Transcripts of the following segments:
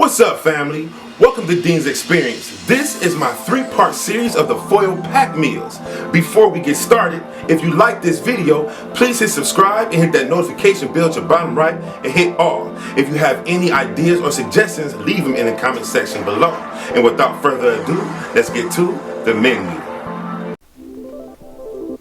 What's up, family? Welcome to Ddins Xperience. This is my 3-part series of the foil pack meals. Before we get started, if you like this video, please hit subscribe and hit that notification bell at your bottom right and hit all. If you have any ideas or suggestions, leave them in the comment section below. And without further ado, let's get to the menu.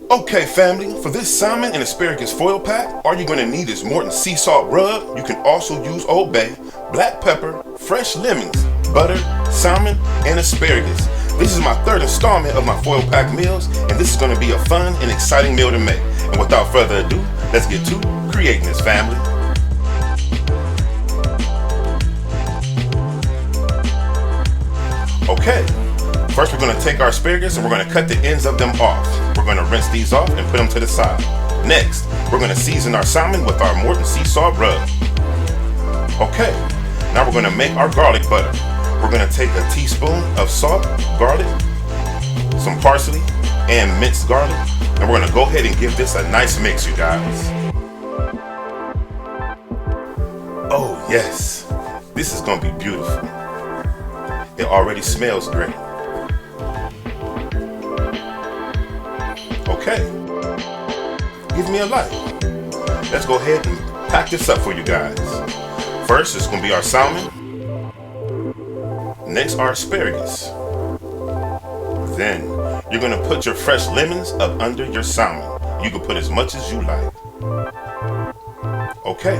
Okay, family, for this salmon and asparagus foil pack, all you're going to need is Morton sea salt rub. You can also use Old Bay, black pepper, fresh lemons, butter, salmon, and asparagus. This is my 3rd installment of my foil pack meals, and this is going to be a fun and exciting meal to make. And without further ado, let's get to creating this, family. Okay, first we're going to take our asparagus and we're going to cut the ends of them off. We're going to rinse these off and put them to the side. Next, we're going to season our salmon with our Morton sea salt rub. Okay, now we're going to make our garlic butter. We're going to take a teaspoon of salt, garlic, some parsley, and minced garlic, and we're going to go ahead and give this a nice mix, you guys. Oh yes, this is going to be beautiful. It already smells great. Okay, give me a light. Let's go ahead and pack this up for you guys. First, it's going to be our salmon. Next, our asparagus. Then, you're going to put your fresh lemons up under your salmon. You can put as much as you like. Okay,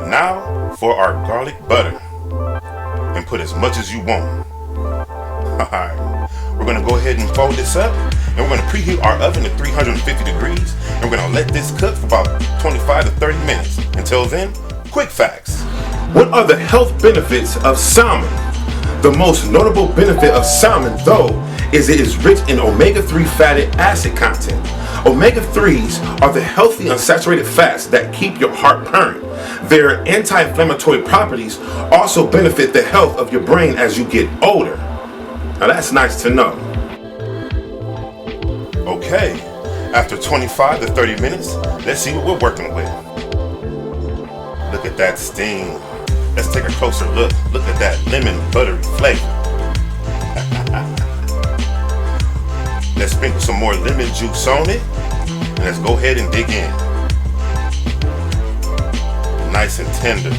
now for our garlic butter. And put as much as you want. Alright, we're going to go ahead and fold this up. And we're going to preheat our oven to 350 degrees. And we're going to let this cook for about 25 to 30 minutes. Until then, quick facts. What are the health benefits of salmon? The most notable benefit of salmon, though, is it is rich in omega-3 fatty acid content. Omega-3s are the healthy unsaturated fats that keep your heart purring. Their anti-inflammatory properties also benefit the health of your brain as you get older. Now that's nice to know. Okay, after 25 to 30 minutes, let's see what we're working with. Look at that steam. Let's take a closer look. Look at that lemon buttery flavor. Let's sprinkle some more lemon juice on it. And let's go ahead and dig in. Nice and tender.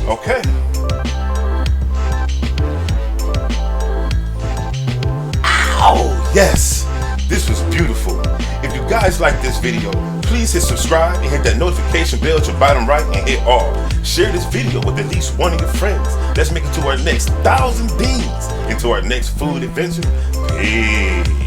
Okay. Oh yes, this was beautiful. If you guys like this video, please hit subscribe and hit that notification bell at your bottom right and hit all. Share this video with at least one of your friends. Let's make it to our next 1,000 Ddins and to our next food adventure. Peace.